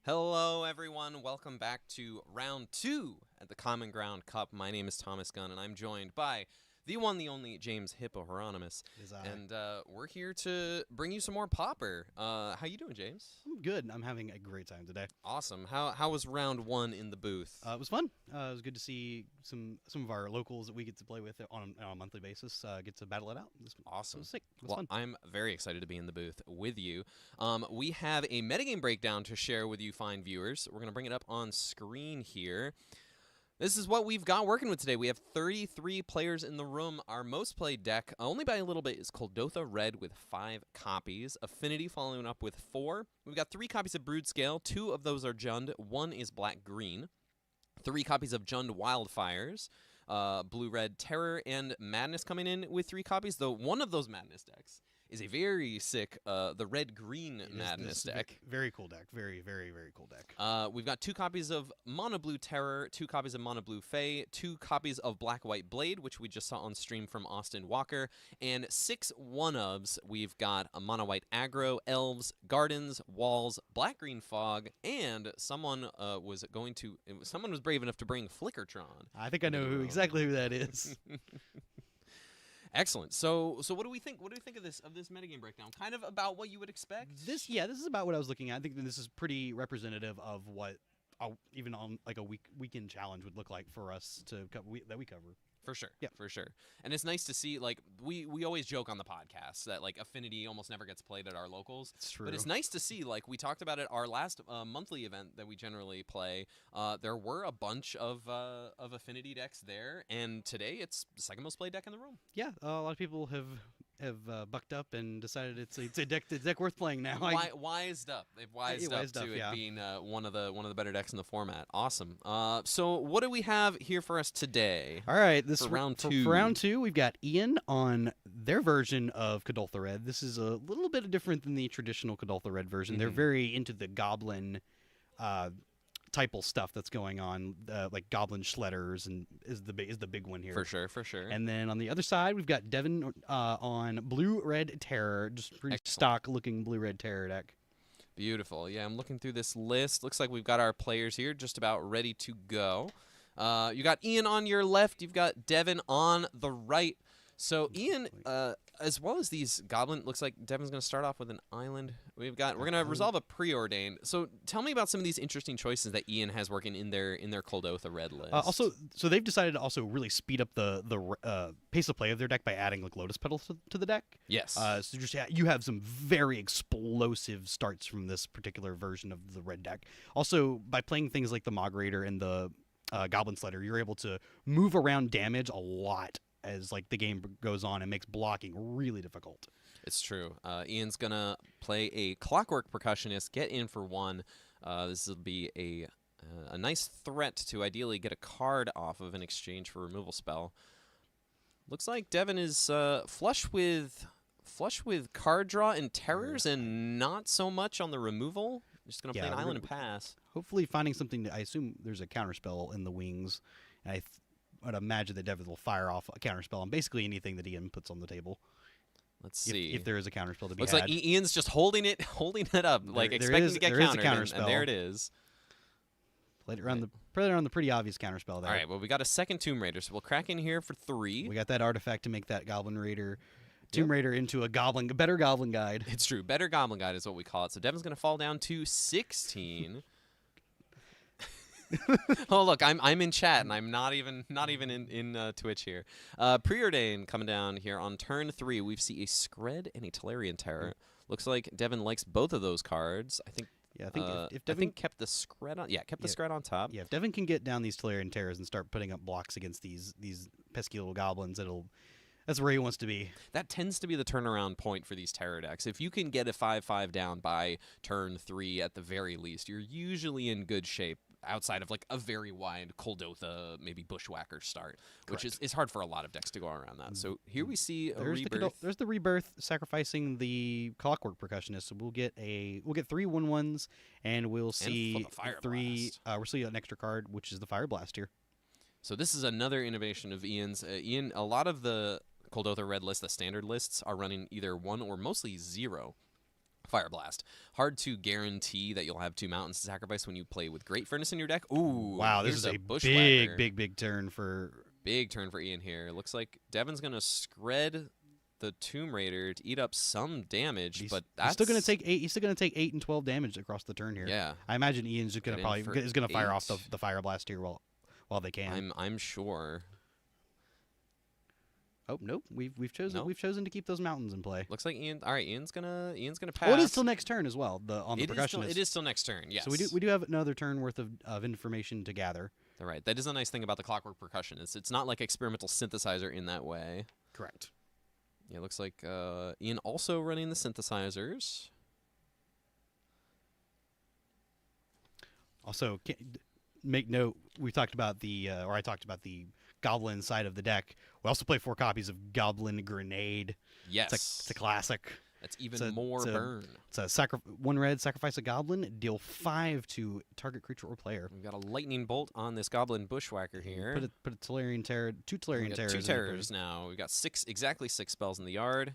Hello, everyone. Welcome back to round 2 at the Common Ground Cup. My name is Thomas Gunn, and I'm joined by the one, the only James Hippo Hieronimus. And we're here to bring you some more Pauper. How you doing, James? I'm good. I'm having a great time today. Awesome. How was round 1 in the booth? It was fun. It was good to see some of our locals that we get to play with on a monthly basis get to battle it out. Awesome. It was sick. It was Well, fun. I'm very excited to be in the booth with you. We have a metagame breakdown to share with you fine viewers. We're going to bring it up on screen here. This is what we've got working with today. We have 33 players in the room. Our most played deck, only by a little bit, is Kuldotha Red with 5 copies. Affinity following up with 4. We've got 3 copies of Brood Scale. 2 of those are Jund. 1 is Black-Green. 3 copies of Jund Wildfires. Blue-Red Terror and Madness coming in with 3 copies, though one of those Madness decks is a very sick, the Red-Green Madness deck. Very cool deck. Very, very, very cool deck. We've got 2 copies of Mono Blue Terror, 2 copies of Mono Blue Fae, 2 copies of Black White Blade, which we just saw on stream from Austin Walker, and 6 one-ofs. We've got a Mono White Aggro, Elves, Gardens, Walls, Black Green Fog, and someone was brave enough to bring Flickertron. I think I know exactly who that is. Excellent. So what do we think? What do we think of this metagame breakdown? Kind of about what you would expect. This is about what I was looking at. I think this is pretty representative of what even on like a weekend challenge would look like for us that we cover. For sure. Yeah. For sure. And it's nice to see, like, we always joke on the podcast that, like, Affinity almost never gets played at our locals. It's true. But it's nice to see, like, we talked about it our last monthly event that we generally play. There were a bunch of Affinity decks there, and today it's the second most played deck in the room. Yeah, a lot of people have bucked up and decided it's a deck worth playing now. Wised up. They've wised up to it being one of the better decks in the format. Awesome. So what do we have here for us today? All right, for round 2. For round 2, we've got Ian on their version of Kuldotha Red. This is a little bit different than the traditional Kuldotha Red version. They're very into the Goblin typal stuff that's going on, like Goblin Schledders, and is the big one here. For sure, for sure. And then on the other side, we've got Devin on Blue-Red Terror, just pretty stock-looking Blue-Red Terror deck. Beautiful. Yeah, I'm looking through this list. Looks like we've got our players here just about ready to go. You got Ian on your left. You've got Devin on the right. So Ian, as well as these Goblin, looks like Devin's going to start off with an island. We're going to resolve a preordained. So tell me about some of these interesting choices that Ian has working in their Kuldotha Red list. Also, so they've decided to also really speed up the pace of play of their deck by adding like Lotus Petals to the deck. Yes. So you have some very explosive starts from this particular version of the red deck. Also, by playing things like the Mogrator and the Goblin Sledder, you're able to move around damage a lot as like the game goes on and makes blocking really difficult. It's true. Ian's gonna play a Clockwork Percussionist, get in for 1. This will be a nice threat to ideally get a card off of in exchange for a removal spell. Looks like Devin is flush with card draw and terrors, and not so much on the removal. Just gonna play an island and pass. Hopefully, finding something. I assume there's a counterspell in the wings. And I'd imagine that Devin will fire off a counterspell on basically anything that Ian puts on the table. Let's see if there is a counterspell to be Looks had. like Ian's just holding it up, like expecting to get countered, and there it is. Played it around the pretty obvious counterspell there. All right, well, we got a second Tomb Raider, so we'll crack in here for 3. We got that artifact to make that Goblin Raider, Tomb Raider into a better Goblin Guide. It's true, better Goblin Guide is what we call it. So Devin's going to fall down to 16. Oh, look, I'm in chat, and I'm not even in Twitch here. Preordained coming down here on turn 3. We see a Scred and a Tolarian Terror. Looks like Devin likes both of those cards. I think. Yeah, I think if Devin kept the Scred on. Yeah, kept the Scred on top. Yeah, if Devin can get down these Tolarian Terrors and start putting up blocks against these pesky little goblins, that's where he wants to be. That tends to be the turnaround point for these terror decks. If you can get a 5/5 down by turn 3 at the very least, you're usually in good shape. Outside of like a very wide Kuldotha, maybe Bushwhacker start, which is hard for a lot of decks to go around that. So here we see a rebirth. There's the rebirth sacrificing the Clockwork Percussionist. So we'll get 3 1/1s, and we'll see 3. We'll see an extra card, which is the Fire Blast here. So this is another innovation of Ian's. Ian, a lot of the Kuldotha Red list, the standard lists, are running either 1 or mostly 0 Fire Blast. Hard to guarantee that you'll have 2 mountains to sacrifice when you play with Great Furnace in your deck. Ooh, wow, this here's is a Bushwhacker. big turn for... Big turn for Ian here. Looks like Devin's going to scred the Tomb Raider to eat up some damage, but that's... He's still going to take 8. He's still going to take 8 and 12 damage across the turn here. Yeah. I imagine Ian's just going to probably fire off the Fire Blast here while they can. I'm sure. Oh nope, we've chosen to keep those mountains in play. Looks like Ian. All right, Ian's gonna pass. Oh, it is still next turn as well. On the percussionist. It is still next turn. Yes. So we do have another turn worth of information to gather. All right. That is a nice thing about the Clockwork Percussionist. It's not like experimental synthesizer in that way. Correct. Yeah, it looks like Ian also running the synthesizers. Also, make note, I talked about the Goblin side of the deck. We also play 4 copies of Goblin Grenade. Yes. It's a classic. That's even more burn. It's a 1 red, sacrifice a Goblin, deal 5 to target creature or player. We've got a lightning bolt on this Goblin Bushwhacker here. Put a Tolarian Terror, 2 Tolarian Terrors. 2 terrors now. We've got exactly 6 spells in the yard.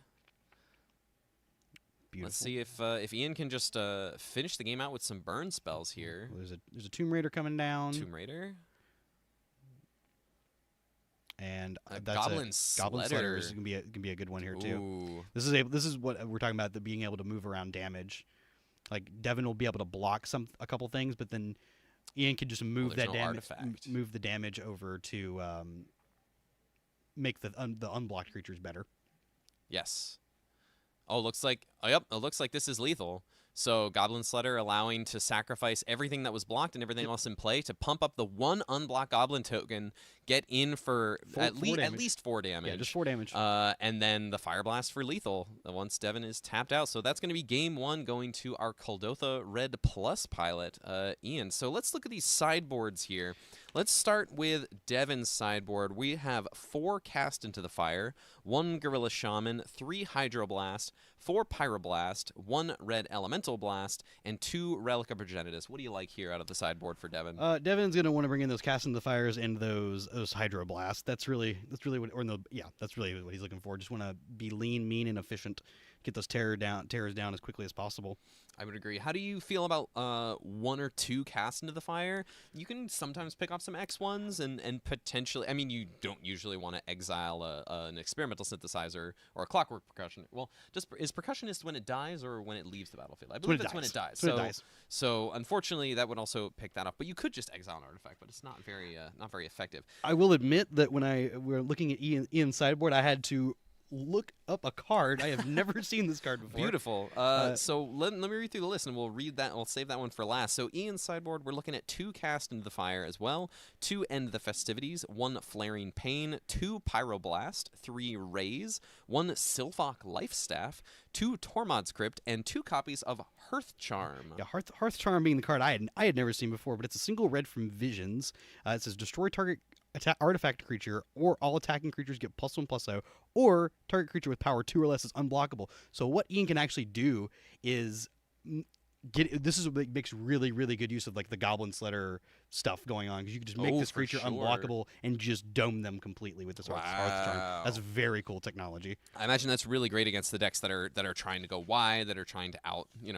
Beautiful. Let's see if Ian can just finish the game out with some burn spells here. Well, there's a Tomb Raider coming down. Tomb Raider. And Goblin Sledder is gonna be a good one here too. Ooh. This is what we're talking about, the being able to move around damage. Like Devin will be able to block a couple things, but then Ian can just move move the damage over to make the unblocked creatures better. Yes. Oh, looks like it looks like this is lethal. So Goblin Sledder allowing to sacrifice everything that was blocked and everything else in play to pump up the 1 unblocked Goblin token, get in for at least 4 damage. Yeah, just 4 damage. And then the Fire Blast for lethal once Devin is tapped out. So that's going to be game 1 going to our Kuldotha Red Plus pilot, Ian. So let's look at these sideboards here. Let's start with Devin's sideboard. We have 4 Cast into the Fire, 1 Gorilla Shaman, 3 Hydroblast, 4 Pyroblast, 1 Red Elemental Blast, and 2 Relic of Progenitus. What do you like here out of the sideboard for Devin? Devin's gonna want to bring in those Cast into the Fires and those Hydroblasts. That's really what he's looking for. Just want to be lean, mean, and efficient. Get those terrors down as quickly as possible. I would agree. How do you feel about 1 or 2 Cast into the Fire? You can sometimes pick off some X1s and potentially... I mean, you don't usually want to exile an experimental synthesizer or a Clockwork Percussion. Well, is Percussionist when it dies or when it leaves the battlefield? I believe it's when it dies. So unfortunately, that would also pick that up. But you could just exile an artifact, but it's not very effective. I will admit that when we were looking at Ian's sideboard, I had to look up a card. I have never seen this card before. Beautiful. So let me read through the list, and we'll read that. We'll save that one for last. So Ian's sideboard, we're looking at 2 Cast into the Fire as well, 2 End the Festivities, 1 Flaring Pain, 2 Pyroblast, 3 Raise, 1 Silphok Lifestaff, 2 Tormod's Crypt, and 2 copies of Hearth Charm. Yeah, Hearth Charm being the card I had never seen before, but it's a single red from Visions. It says destroy target artifact creature, or all attacking creatures get +1/+0, or target creature with power 2 or less is unblockable. So what Ian can actually do is this is what makes really good use of like the Goblin Sledder stuff going on, because you can just make this creature unblockable and just dome them completely with this Hearth Charm. That's very cool technology. I imagine that's really great against the decks that are trying to go wide, that are trying to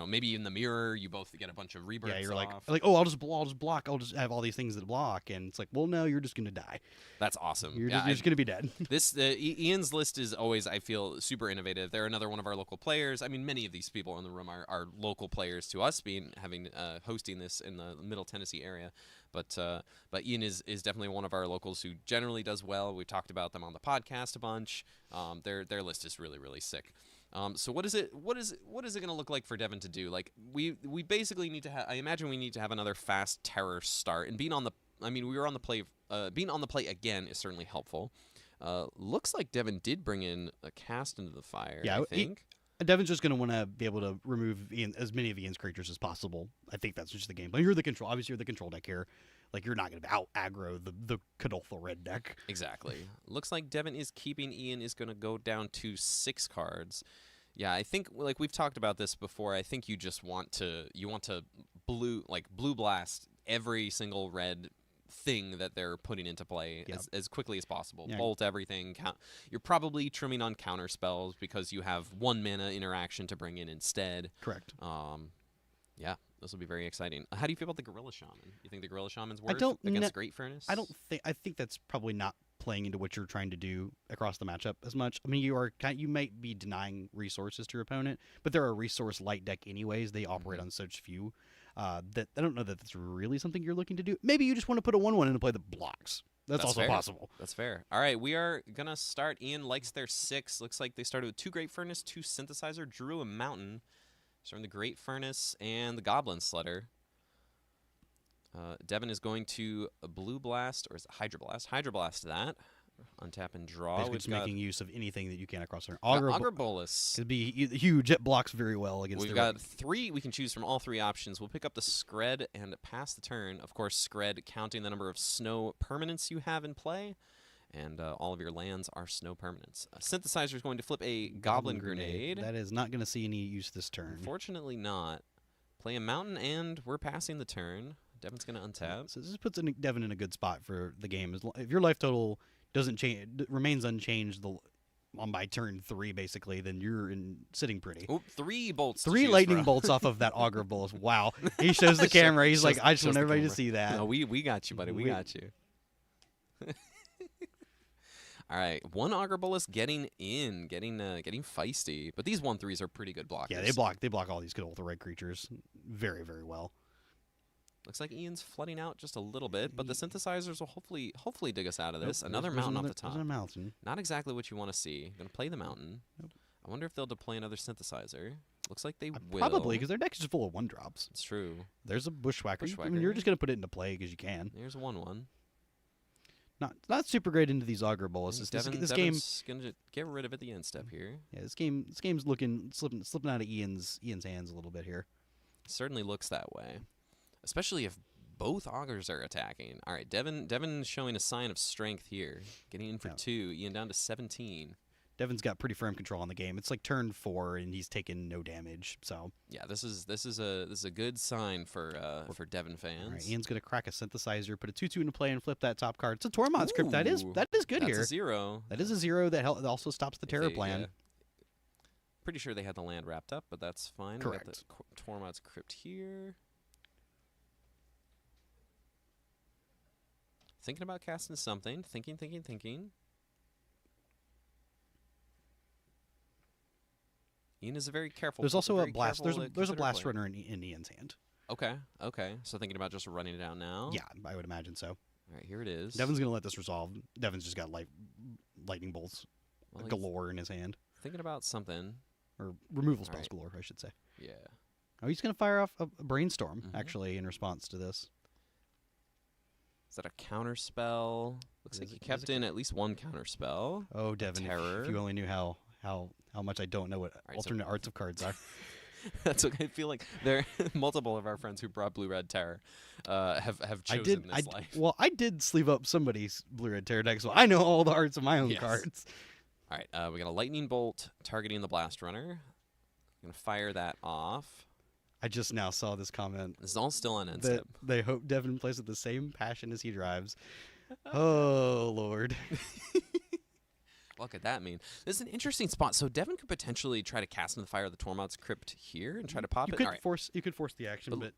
maybe in the mirror you both get a bunch of rebirths. Yeah, you're like oh, I'll just block. I'll just have all these things that block, and it's like, well, no, you're just gonna die. That's awesome. You're just gonna be dead. Ian's list is always, I feel, super innovative. They're another one of our local players. I mean, many of these people in the room are local players to us, hosting this in the Middle Tennessee area. But Ian is definitely one of our locals who generally does well. We've talked about them on the podcast a bunch. Their list is really sick. So what is it going to look like for Devin to do? Like we basically need to have. I imagine we need to have another fast terror start, and being on the play. Being on the play again is certainly helpful. Looks like Devin did bring in a Cast into the Fire. Yeah, I think. Devin's just going to want to be able to remove as many of Ian's creatures as possible. I think that's just the game. But you're the control deck here. Like, you're not going to out aggro the Kuldotha red deck. Exactly. Looks like Devin is keeping. Ian is going to go down to 6 cards. Yeah, I think, like we've talked about this before, I think you just want to blue blast every single red thing that they're putting into play as quickly as possible. Yeah. Bolt everything. You're probably trimming on counter spells because you have 1 mana interaction to bring in instead. Correct. Yeah, this will be very exciting. How do you feel about the Gorilla Shaman? You think the Gorilla Shaman's worth I against Great Furnace? I think that's probably not playing into what you're trying to do across the matchup as much. I mean, you might be denying resources to your opponent, but they're a resource light deck anyways. They operate on such few that I don't know that that's really something you're looking to do. Maybe you just want to put a 1/1 into play that blocks. That's also fair. possible. That's fair. All right, we are going to start. Ian likes their 6. Looks like they started with 2 Great Furnace, 2 Synthesizer, drew a Mountain. Starting the Great Furnace and the Goblin Sledder. Devin is going to Blue Blast, or is it Hydroblast? Hydroblast that. Untap and draw. Basically just making use of anything that you can across turn. Augur Bolus. Could be huge. It blocks very well against We've got 3. We can choose from all 3 options. We'll pick up the Scred and pass the turn. Of course, Scred counting the number of snow permanents you have in play. And all of your lands are snow permanents. Synthesizer is going to flip a Goblin Grenade. That is not going to see any use this turn. Unfortunately not. Play a Mountain, and we're passing the turn. Devin's going to untap. So this puts Devin in a good spot for the game. If your life total doesn't change, remains unchanged on by turn 3, basically, then you're sitting pretty. Oh, 3 bolts. 3 lightning bolts off of that Augur Bolus. Wow. He shows the camera. He's like, I just want everybody to see that. No, we got you, buddy. We got you. All right, 1 Augur Bolus getting feisty, but these 1/3s are pretty good blockers. Yeah, they block all these Kuldotha red creatures very, very well. Looks like Ian's flooding out just a little bit, but the synthesizers will hopefully dig us out of this. Another mountain off the top. There's a mountain. Not exactly what you want to see. Gonna play the mountain. Nope. I wonder if they'll deploy another synthesizer. Looks like they will. Probably, because their deck is just full of 1-drops. It's true. There's a Bushwhacker. I mean, you're just gonna put it into play because you can. There's a 1/1. Not super great into these Augur Boluses. This game gonna get rid of it at the end step here. Yeah, this game's slipping out of Ian's hands a little bit here. Certainly looks that way, especially if both Augurs are attacking. All right, Devin showing a sign of strength here, getting in for 2. Ian down to 17. Devin's got pretty firm control on the game. It's like turn 4, and he's taken no damage. So yeah, this is a good sign for Devin fans. All right, Ian's gonna crack a synthesizer, put a 2/2 into play, and flip that top card. It's a Tormod's Crypt. That is good here. That's a 0. That is a 0 that also stops the Terror Plan. Pretty sure they had the land wrapped up, but that's fine. Correct. We got the Tormod's Crypt here. Thinking about casting something. Thinking. Ian is a very careful. There's also a blast. There's a blast runner in Ian's hand. Okay. So thinking about just running it out now. Yeah, I would imagine so. All right, here it is. Devin's gonna let this resolve. Devin's just got lightning bolts galore in his hand. Thinking about something. Or removal spells galore, I should say. Yeah. Oh, he's gonna fire off a brainstorm actually in response to this. Is that a counter spell? Looks like he kept in at least 1 counter spell. Oh, Devin, Terror. if you only knew how much I don't know what alternate arts of cards are. That's okay. I feel like there multiple of our friends who brought Blue-Red Terror have chosen this life. Well, I did sleeve up somebody's Blue-Red Terror deck, so I know all the arts of my own cards. All right, we got a Lightning Bolt targeting the Blast Runner. I'm going to fire that off. I just now saw this comment. This is all still on end step. They hope Devin plays with the same passion as he drives. Oh, Lord. What could that mean? This is an interesting spot. So Devin could potentially try to cast into the fire of the Tormod's Crypt here and try to pop it. You could force the action, but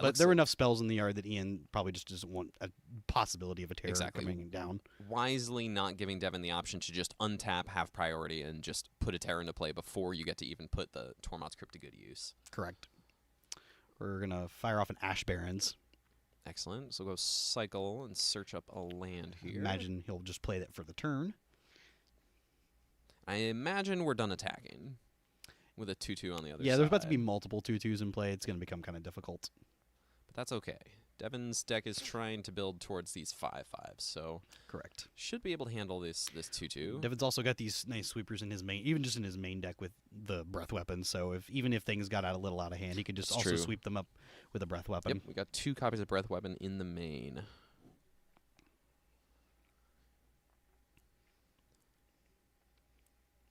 but there were enough spells in the yard that Ian probably just doesn't want a possibility of a terror coming down. Wisely not giving Devin the option to just untap, have priority, and just put a terror into play before you get to even put the Tormod's Crypt to good use. Correct. We're going to fire off an Ash Barrens. Excellent. So we'll go cycle and search up a land here. Imagine he'll just play that for the turn. I imagine we're done attacking with a 2/2 on the other side. Yeah, there's about to be multiple 2/2s in play. It's going to become kind of difficult. But that's okay. Devin's deck is trying to build towards these 5/5s, so correct. Should be able to handle this 2/2. Devin's also got these nice sweepers in his main, even just in his main deck with the breath weapon. So even if things got a little out of hand, he could just also sweep them up with a breath weapon. Yep, we got 2 copies of breath weapon in the main.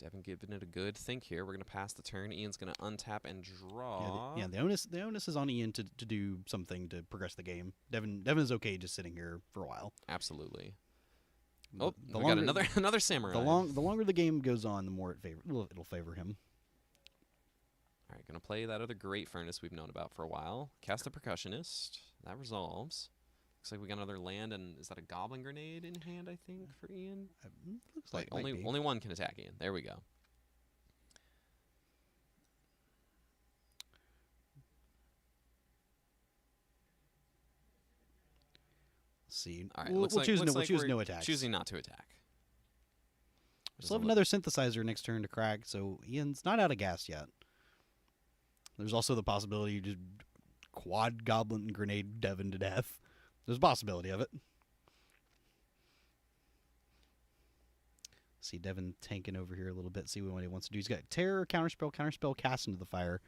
Devin giving it a good think here. We're going to pass the turn. Ian's going to untap and draw. Yeah, the onus is on Ian to do something to progress the game. Devin is okay just sitting here for a while. Absolutely. The We got another samurai. The longer the game goes on, the more it'll favor him. All right, going to play that other Great Furnace we've known about for a while. Cast the Percussionist. That resolves. Looks like we got another land, and is that a Goblin Grenade in hand, I think, for Ian? Looks like only one can attack Ian. There we go. Let's see. All right, we'll choose we're no attacks. Choosing not to attack. Still have another synthesizer next turn to crack, so Ian's not out of gas yet. There's also the possibility you just quad Goblin Grenade Devin to death. There's a possibility of it. See Devin tanking over here a little bit, see what he wants to do. He's got Terror, Counterspell, Cast into the Fire.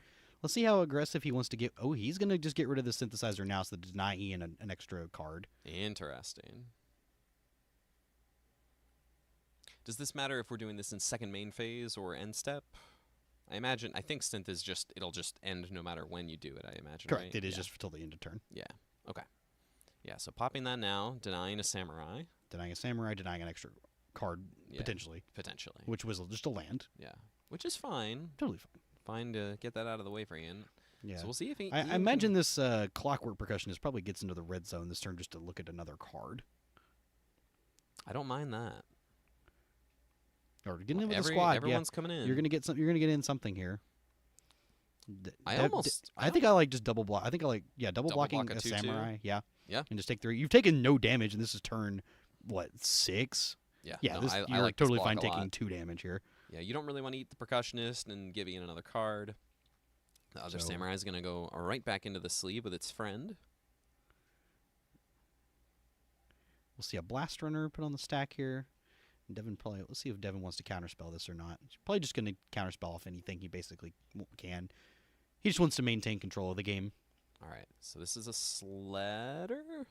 Let's see how aggressive he wants to get. Oh, he's going to just get rid of the synthesizer now so to deny Ian an extra card. Interesting. Does this matter if we're doing this in second main phase or end step? I think synth is it'll just end no matter when you do it, I imagine, Correct. right? It is just until the end of turn. Yeah. Okay. Yeah, so popping that now, denying a samurai. Denying a samurai, denying an extra card, potentially. Potentially. Which was just a land. Yeah. Which is fine. Totally fine. Fine to get that out of the way for Ian. Yeah. So we'll see if he... I imagine this Clockwork Percussionist probably gets into the red zone this turn just to look at another card. I don't mind that. Or getting in with the squad. Everyone's coming in. You're gonna get some. You're gonna get in something here. I think I like just double block. I think I like double blocking block a 2/2. samurai. Yeah. Yeah. And just take 3. You've taken no damage, and this is turn 6. Yeah. Yeah. No, You're I like totally this block fine a taking lot. 2 damage here. Yeah, you don't really want to eat the Percussionist and give Ian another card. The other samurai is going to go right back into the sleeve with its friend. We'll see a Blast Runner put on the stack here. Devin probably. Let's see if Devin wants to counterspell this or not. He's probably just going to counterspell off anything he basically can. He just wants to maintain control of the game. All right, so this is a Sledder?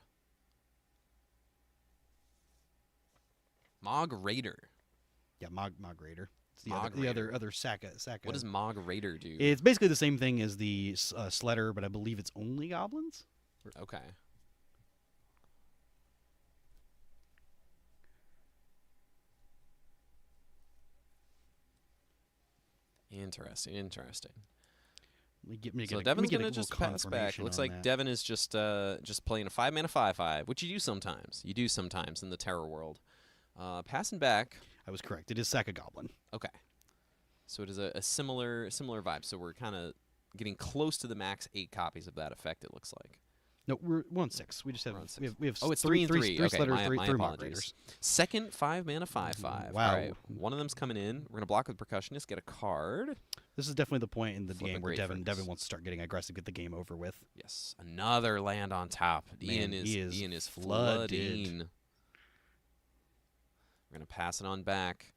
Mog Raider. Yeah, Mog Raider. It's the Mog other Saka. What does Mog Raider do? It's basically the same thing as the Sledder, but I believe it's only goblins. Okay. Interesting. So Devin's gonna just pass back. Looks like Devin is just playing a 5-mana 5/5, which you do sometimes. You do sometimes in the Terror world. Passing back. I was correct. It is Saka Goblin. Okay. So it is a similar vibe. So we're kind of getting close to the max 8 copies of that effect. It looks like. No, we're on 6. We just have we have oh, it's 3 and 3. Three okay, Sledders, my three apologies. Second 5-mana 5/5. Wow. All right, one of them's coming in. We're gonna block with Percussionist, get a card. This is definitely the point in the Flip a game where Great Devin Furnace. wants to start getting aggressive, get the game over with. Yes, another land on top. Man, Ian is flooding. We're gonna pass it on back.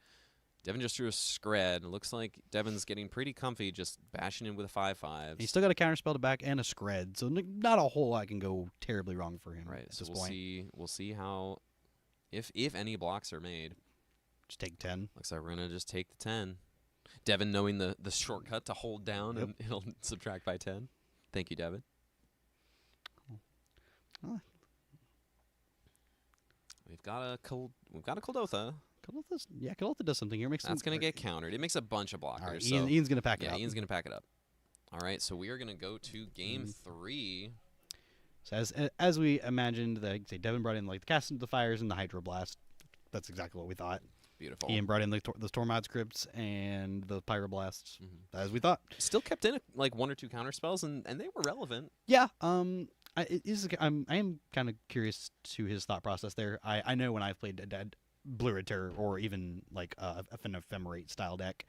Devin just drew a Scred. It looks like Devin's getting pretty comfy, just bashing in with a 5/5. He's still got a counterspell to back and a Scred, so not a whole lot can go terribly wrong for him. Right. At So this point. we'll see how, if any blocks are made. Just take 10. Looks like we're gonna just take the 10. Devin knowing the shortcut to hold down, and it'll subtract by 10. Thank you, Devin. Oh. We've got a Kuldotha. Kuldotha does something here. That's going to get countered. It makes a bunch of blockers. All right, so Ian's going to pack it up. Yeah, Ian's going to pack it up. All right, so we are going to go to game 3. So as we imagined, say Devin brought in like the Cast into the Fires and the Hydroblast. That's exactly what we thought. Beautiful. Ian brought in the Stormod Scripts and the Pyroblasts, as we thought. Still kept in like 1 or 2 counterspells, and they were relevant. Yeah. I am kind of curious to his thought process there. I know when I've played Blue Red Terror or even like an Ephemerate style deck,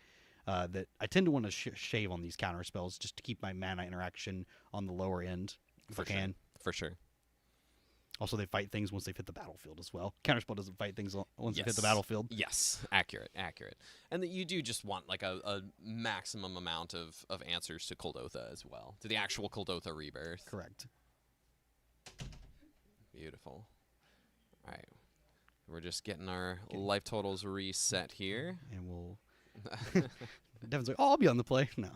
that I tend to want to shave on these counter spells just to keep my mana interaction on the lower end if I can. For sure. Also, they fight things once they've hit the battlefield as well. Counterspell doesn't fight things once they've hit the battlefield. Yes, accurate. And that you do just want like a maximum amount of answers to Kuldotha as well, to the actual Kuldotha Rebirth. Correct. Beautiful. All right. We're just getting our life totals reset here. And we'll Devin's like, oh, I'll be on the play. No.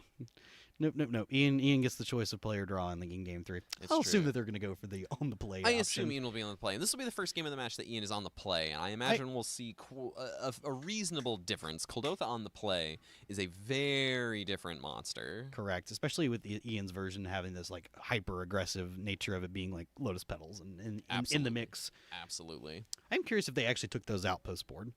Nope. Ian gets the choice of player draw in the game 3. I'll assume that they're going to go for the on the play. I option. assume Ian will be on the play. And this will be the first game of the match that Ian is on the play. And I imagine we'll see a reasonable difference. Kuldotha on the play is a very different monster. Correct, especially with Ian's version having this like hyper aggressive nature of it being like lotus petals and in the mix. Absolutely. I'm curious if they actually took those out post board.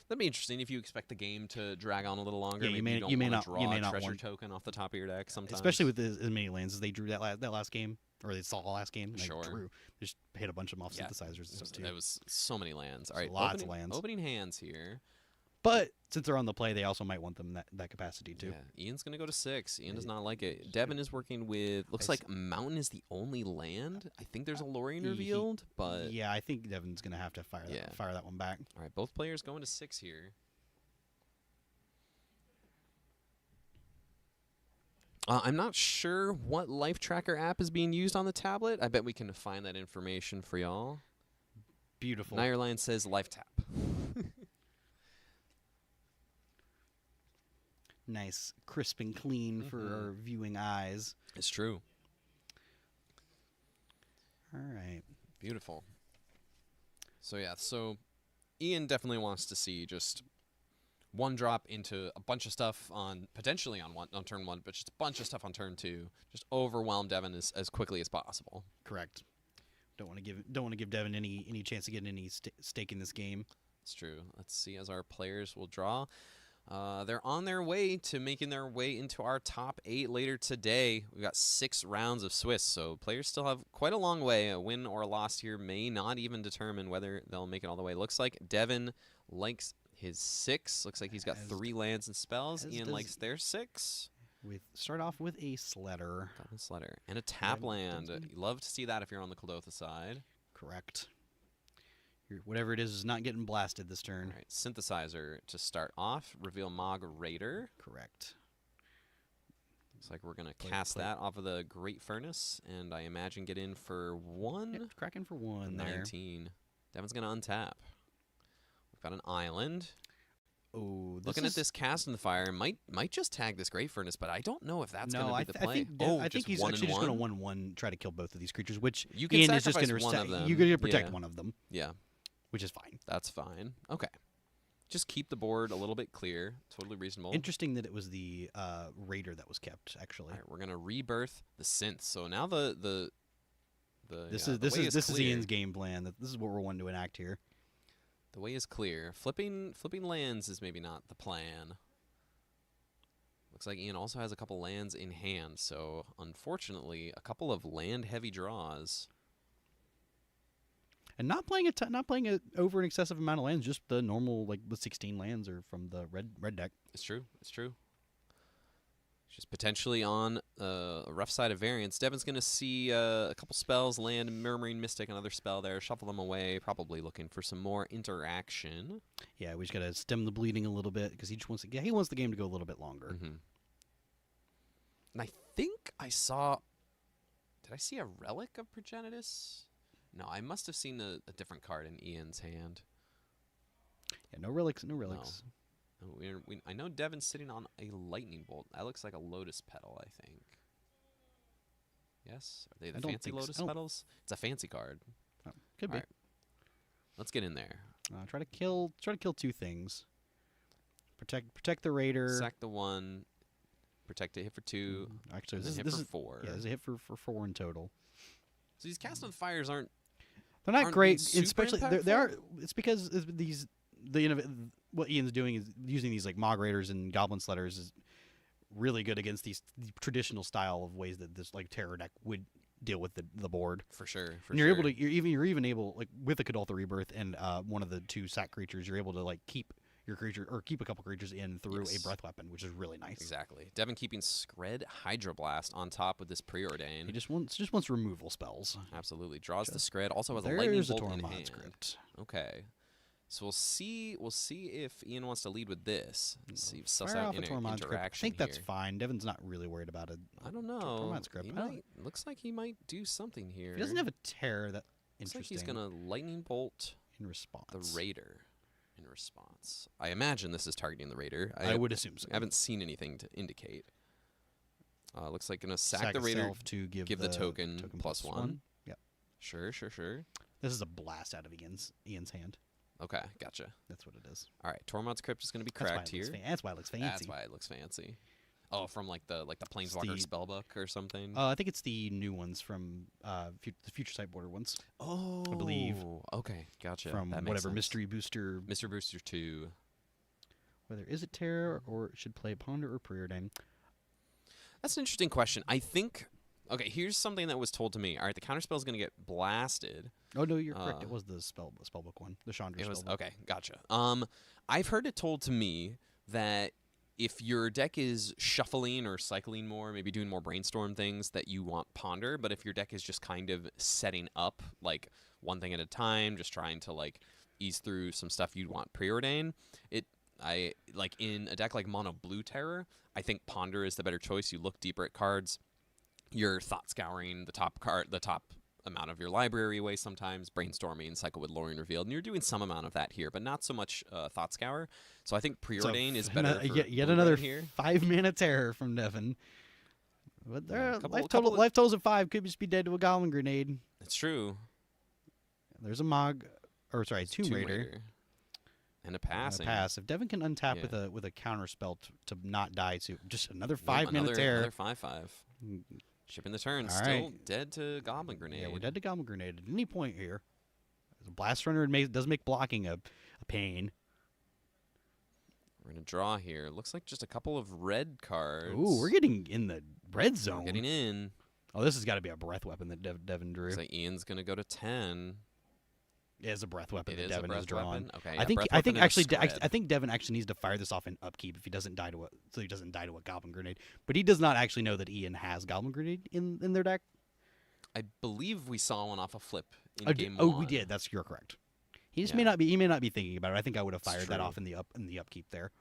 That'd be interesting if you expect the game to drag on a little longer. Yeah, Maybe you may don't not draw a treasure want token off the top of your deck sometimes. Especially with as many lands as they drew that last game, or they saw last game. Sure. They just hit a bunch of them off synthesizers and stuff too. That was so many lands. All right, lots of lands. Opening hands here. But since they're on the play, they also might want them that capacity too. Yeah, Ian's going to go to 6. Ian does not like it. Devin is working with, looks like Mountain is the only land. I think there's a Lorien revealed, but... Yeah, I think Devin's going to have to fire that one back. All right, both players going to 6 here. I'm not sure what Life Tracker app is being used on the tablet. I bet we can find that information for y'all. Beautiful. Nierline says Life Tap. Nice, crisp and clean for our viewing eyes. It's true. All right. Beautiful. So yeah, Ian definitely wants to see just one drop into a bunch of stuff potentially on turn 1, but just a bunch of stuff on turn 2. Just overwhelm Devin as quickly as possible. Correct. Don't want to give Devin any chance to get any stake in this game. It's true. Let's see as our players will draw. They're on their way to making their way into our top 8 later today. We've got 6 rounds of Swiss, so players still have quite a long way. A win or a loss here may not even determine whether they'll make it all the way. Looks like Devin likes his 6. Looks like he's got 3 lands and spells. Ian likes their 6. Start off with a Sledder. Got a Sledder. And a tap land. You love to see that if you're on the Kuldotha side. Correct. Whatever it is not getting blasted this turn. All right, Synthesizer to start off. Reveal Mog Raider. Correct. Looks like we're going to cast that off of the Great Furnace, and I imagine get in for 1. Yep, cracking for 1 there. 19. Devin's going to untap. We've got an island. Oh, looking at this cast in the fire, might just tag this Great Furnace, but I don't know if that's going to be the play. I think he's actually just going to 1/1 try to kill both of these creatures, which you can Ian is just sacrifice one of them. You're going to protect one of them. Yeah. Which is fine. That's fine. Okay. Just keep the board a little bit clear. Totally reasonable. Interesting that it was the Raider that was kept, actually. All right, we're going to rebirth the synth. So now this is Ian's game plan. This is what we're wanting to enact here. The way is clear. Flipping lands is maybe not the plan. Looks like Ian also has a couple lands in hand, so unfortunately, a couple of land-heavy draws. And not playing a over an excessive amount of lands, just the normal the 16 lands are from the red deck. It's true. It's true. Just potentially on a rough side of variance. Devin's going to see a couple spells land, Murmuring Mystic, another spell there, shuffle them away, probably looking for some more interaction. Yeah, we just got to stem the bleeding a little bit because he just wants the game to go a little bit longer. And I think I saw. Did I see a Relic of Progenitus? No, I must have seen a different card in Ian's hand. Yeah, no relics. No, I know Devin's sitting on a Lightning Bolt. That looks like a Lotus Petal, I think. Yes? Are they the fancy Lotus Petals? It's a fancy card. Oh, could be. Right. Let's get in there. Try to kill 2 things. Protect the Raider. Sack the 1. Protect it. Hit for 2. Actually, this is 4. Yeah, there's a hit for 4 in total. So these Cast on Fires aren't. They're not great, especially they are. It's because what Ian's doing is using these Mog Raiders and Goblin Sledders is really good against the traditional style of ways that this Terror deck would deal with the board. For sure. You're even able with a Kuldotha Rebirth and one of the 2 sack creatures, you're able to keep your creature or keep a couple creatures in through a breath weapon, which is really nice. Exactly. Devin keeping Skred Hydroblast on top with this Preordain. He just wants removal spells. Absolutely. Draws the Skred. Also has a Lightning Bolt in hand. Script. Okay. So we'll see if Ian wants to lead with this. Let's see if suss Fire out off a Tormod interaction. I think that's fine. Devin's not really worried about it. I don't know. Tormod script. Looks like he might do something here. He doesn't have a Terror that Looks interesting. like he's gonna Lightning Bolt in response. the Raider. response. I imagine this is targeting the Raider. I would assume so. I haven't seen anything to indicate. Looks like gonna sack the itself Raider to give the token +1. Yep. Sure. This is a blast out of Ian's hand. Okay, gotcha. That's what it is. All right, Tormod's Crypt is gonna be cracked here. That's why it looks fancy. That's why it looks fancy. Oh, from like the Planeswalker spellbook or something. I think it's the new ones from the Future Sight Border ones. Oh, I believe. Okay, gotcha. From that whatever sense. Mystery Booster. Mystery Booster 2. Whether is it Terror or should play Ponder or Preordain? That's an interesting question. I think. Okay, here's something that was told to me. All right, the counterspell is going to get blasted. Oh no, you're correct. It was the spellbook one, the Chandra spellbook. Okay, gotcha. I've heard it told to me that if your deck is shuffling or cycling more, maybe doing more brainstorm things, that you want Ponder. But if your deck is just kind of setting up like one thing at a time, just trying to like ease through some stuff, you'd want Preordain. I like in a deck like Mono Blue Terror, I think Ponder is the better choice. You look deeper at cards. You're thought scouring the top amount of your library away sometimes, brainstorming, cycle with Lorien Revealed, and you're doing some amount of that here, but not so much thought scour. So I think Preordain is better. Yet another 5-mana terror from Devin. But life totals at 5 could just be dead to a Goblin Grenade. It's true. There's a Tomb Raider. And a passing. If Devin can untap with a counter spell to not die to just another 5-mana terror. Another 5/5. Shipping the turn. All Still right. dead to Goblin Grenade. Yeah, we're dead to Goblin Grenade at any point here. The Blast Runner does make blocking a pain. We're going to draw here. Looks like just a couple of red cards. Ooh, we're getting in the red zone. We're getting in. Oh, this has got to be a breath weapon that Devin drew. Looks like Ian's going to go to 10. It is a breath weapon that It is Devin a has breath drawn. weapon? Okay, I think breath weapon I think Devin actually needs to fire this off in upkeep if he doesn't die to a Goblin Grenade. But he does not actually know that Ian has Goblin Grenade in their deck. I believe we saw one off a flip in game 1. Oh, we did. You're correct. He may not be. He may not be thinking about it. I think I would have fired that off in the upkeep there.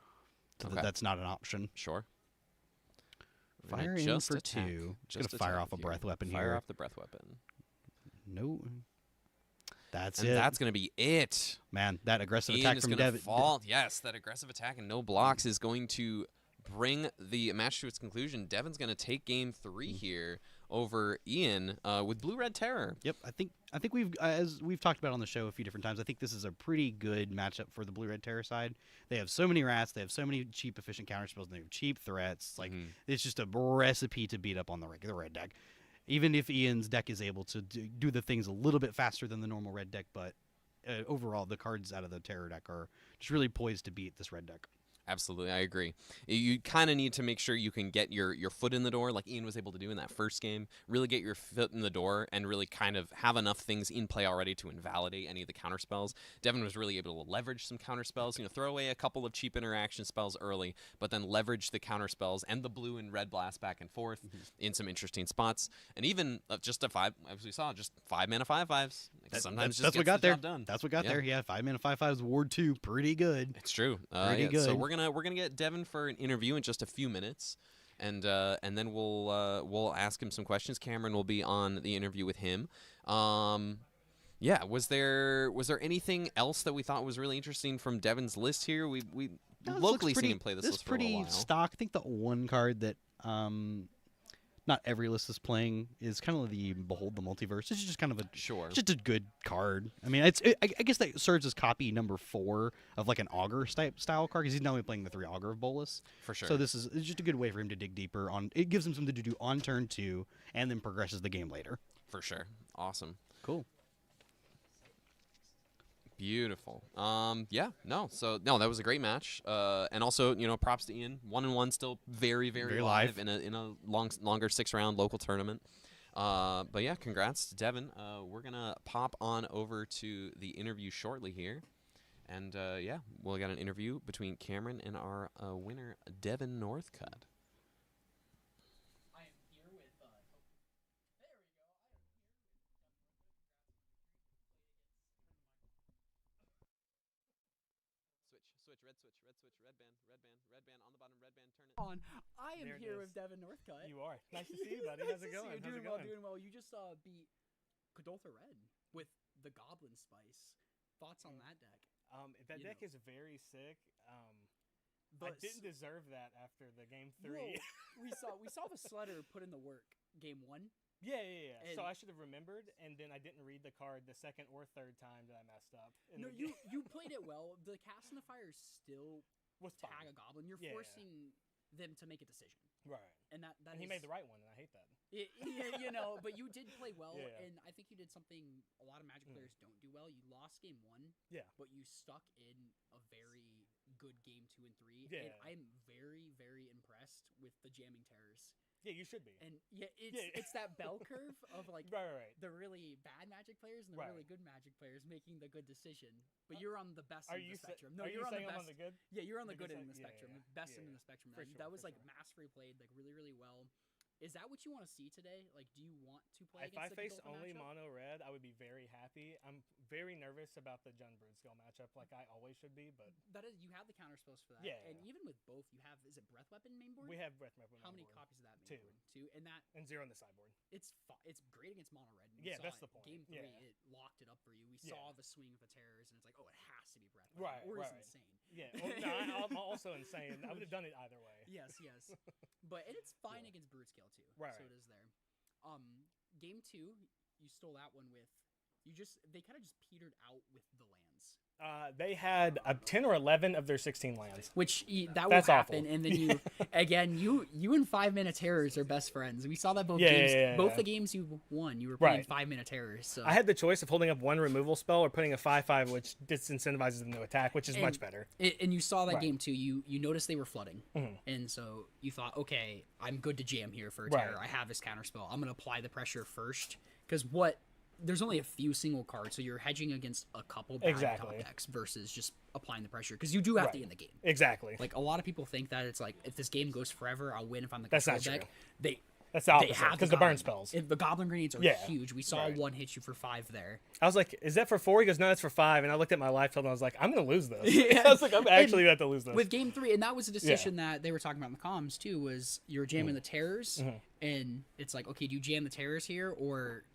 So that's not an option. Sure. Fire in for 2. Just gonna fire off a breath weapon here. Fire off the breath weapon. No. That's and it. That's gonna be it. Man, that aggressive Ian attack from Devin. Yes, that aggressive attack and no blocks is going to bring the match to its conclusion. Devin's gonna take game 3 here over Ian with Blue-Red Terror. Yep, I think we've as we've talked about on the show a few different times. I think this is a pretty good matchup for the Blue-Red Terror side. They have so many rats, they have so many cheap, efficient counterspells, and they have cheap threats. Like it's just a recipe to beat up on the red deck. Even if Ian's deck is able to do the things a little bit faster than the normal red deck, but overall the cards out of the Terror deck are just really poised to beat this red deck. Absolutely, I agree. You kind of need to make sure you can get your foot in the door, like Ian was able to do in that first game. Really get your foot in the door and really kind of have enough things in play already to invalidate any of the counter spells. Devin was really able to leverage some counter spells. Throw away a couple of cheap interaction spells early, but then leverage the counter spells and the blue and red blast back and forth in some interesting spots. And even just a 5, as we saw, just 5-mana 5/5s. Sometimes that's what got there. Done. That's what got there. Yeah, 5-mana 5/5s Ward 2, pretty good. It's true. Pretty good. So we're gonna get Devin for an interview in just a few minutes, and then we'll ask him some questions. Cameron will be on the interview with him. Yeah, was there anything else that we thought was really interesting from Devin's list here? We locally seen him play this list for a little while. This is pretty stock. I think the one card that not every list is playing is kind of the Behold the Multiverse. It's just kind of just a good card. I mean, I guess that serves as copy number 4 of like an Augur style card because he's not only playing the 3 Augur of Bolus. For sure. So it's just a good way for him to dig deeper on. It gives him something to do on turn 2 and then progresses the game later. For sure. Awesome. Cool. Beautiful. Yeah, that was a great match. And also, props to Ian. 1-1, still very, very live in a longer 6-round local tournament. But yeah, congrats to Devin. We're gonna pop on over to the interview shortly here, and yeah, we'll got an interview between Cameron and our winner, Devin Northcutt. Red band on the bottom, red band, turn it on. I am here with Devin Northcutt. You are. Nice to see you, buddy. How's it going? Doing well. You just beat Kuldotha Red with the Goblin Spice. Thoughts on that deck? That You deck know. is very sick. I But didn't deserve that after the game 3. Whoa, we saw the Sledder put in the work game 1. Yeah. So And- I should have remembered, and then I didn't read the card the second or third time that I messed up. in No, the you game. you played it well. The cast in the fire still was tag fine. a goblin. You're Yeah. forcing them to make a decision, Right. and that And he is- made the right one, and I hate that. Yeah, but you did play well, Yeah. Mm. and I think you did something a lot of Magic players don't do well. You lost game 1, Yeah. but you stuck in a very good game 2 and 3. Yeah. And I'm very, very impressed with the jamming terrors. Yeah, you should be. And yeah, Yeah. it's that bell curve of like right. the really bad Magic players and the Right. really good Magic players making the good decision. But you're on the best Are end of you the spectrum. No, are you you're on saying the I'm best. on the good? Yeah, you're on the the good good end of the side? spectrum, Yeah, the best end yeah. of the spectrum. For That, sure, that was for like sure. mastery played like really, really well. Is that what you want to see today? Like, do you want to play If I against face the Kuldotha only matchup? mono red, I would be very happy. I'm very nervous about the Jund Broodskill matchup, like I always should be. But That is, you have the counter spells for that. Yeah. And even with both, you have, is it Breath Weapon main board? we have Breath Weapon. How many board. copies of that main Two. board? 2. And that, And 0 on the sideboard. it's great against mono red. We Yeah, saw that's it. the point. Game 3, Yeah. it locked it up for you. We Yeah. saw the swing of the terrors, and it's like, oh, it has to be Breath Weapon. Right, Or right. it's insane. Yeah. Well, no, I'm also insane. I would have done it either way. Yes. But and it's fine Yeah. against Brutescale too. Right. So it is there. Game 2, you stole that one with. They kind of just petered out with the lands. They had 10 or 11 of their 16 lands. Which that will That's happen, awful. and then you again you and 5-minute terrors are best friends. We saw that both Yeah, games. yeah, Both yeah. the games you won, you were playing Right. 5-minute terrors. So I had the choice of holding up one removal spell or putting a 5/5, which disincentivizes them to attack, which is And- much better. and you saw that Right. game too. You noticed they were flooding, Mhm. and so you thought, okay, I'm good to jam here for a Right. terror. I have this counter spell. I'm gonna apply the pressure first because there's only a few single cards, so you're hedging against a couple bad Exactly. top decks versus just applying the pressure because you do have to Right. end the game. Exactly. Like a lot of people think that it's like if this game goes forever, I'll win if I'm the That's control not deck. true. They That's the they opposite have because the burn goblin- spells. The goblin grenades are Yeah, huge. We saw right. one hit you for 5 there. I was like, "Is that for 4?" He goes, "No, that's for 5." And I looked at my life total and I was like, "I'm gonna lose this." Yeah. I was like, "I'm actually about to lose this." With game 3, and that was a decision that they were talking about in the comms too, was you're jamming the terrors, and it's like, okay, do you jam the terrors here, or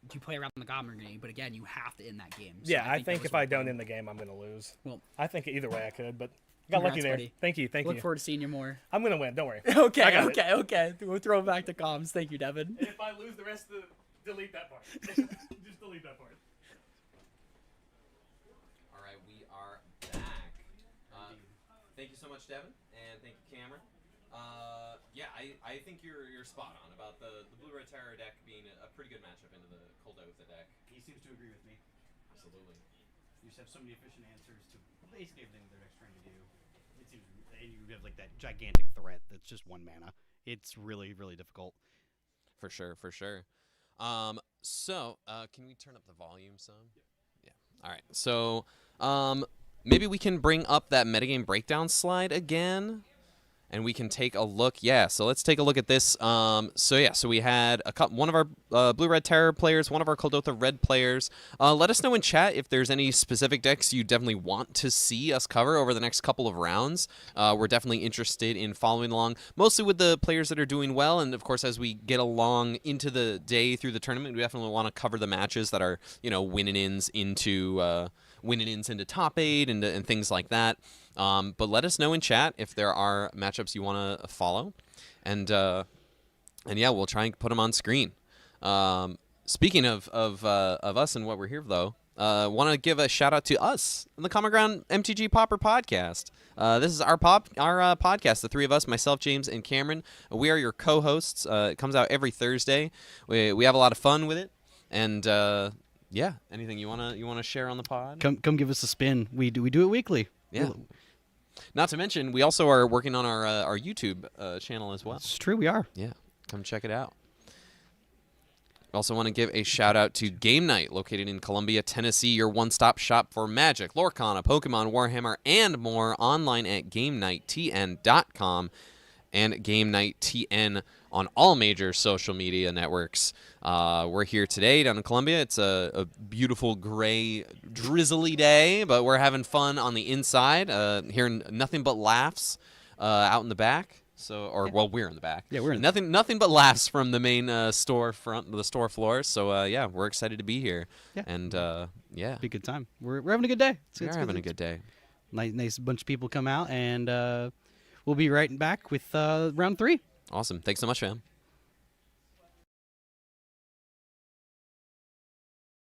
do you play around the goblin grenade? But again, you have to end that game. So Yeah, I that think was if I one don't point. end the game, I'm gonna lose. Well, I think either way I could, but I got lucky Congrats, there. buddy. Thank you, thank look you. forward to seeing you more. I'm gonna win. Don't worry. Okay, I got it. okay. We'll throw it back to comms. Thank you, Devin. And if I lose the rest of delete that part. Just delete that part. All right, we are back. Thank you so much, Devin, and thank you, Cameron. Yeah, I think you're spot on about the blue-red terror deck being a pretty good matchup into the Kuldotha deck. He seems to agree with me. Absolutely. You just have so many efficient answers to basically everything their deck's trying to do. It seems, and you have like that gigantic threat that's just 1 mana. It's really, really difficult. For sure, for sure. So, can we turn up the volume some? Yeah. All right. So, maybe we can bring up that metagame breakdown slide again, and we can take a look. Yeah. So let's take a look at this. So we had one of our blue-red terror players, one of our Kuldotha red players. Let us know in chat if there's any specific decks you definitely want to see us cover over the next couple of rounds. We're definitely interested in following along, mostly with the players that are doing well, and of course, as we get along into the day through the tournament, we definitely want to cover the matches that are, winning ins into top 8 and things like that. But let us know in chat if there are matchups you want to follow, and yeah, we'll try and put them on screen. Speaking of us and what we're here for, though, want to give a shout out to us in the Common Ground MTG Pauper podcast. This is our podcast, the 3 of us, myself, James, and Cameron. We are your co-hosts. It comes out every Thursday. We have a lot of fun with it, and yeah, anything you wanna share on the pod? Come give us a spin. We do it weekly. Yeah. Not to mention, we also are working on our YouTube channel as well. It's true, we are. Yeah, come check it out. Also want to give a shout out to Game Night, located in Columbia, Tennessee, your one-stop shop for Magic, Lorcana, Pokemon, Warhammer, and more, online at GameNightTN.com and GameNightTN on all major social media networks. We're here today down in Columbia. It's a beautiful, gray, drizzly day, but we're having fun on the inside, hearing nothing but laughs out in the back. So, or well, we're in the back. Yeah, we're in nothing but laughs from the main store front, the store floor. So yeah, we're excited to be here. Yeah. And yeah, Be a good time. We're having a good day. we're having a good day. Nice bunch of people come out, and we'll be right back with round 3. Awesome. Thanks so much, fam.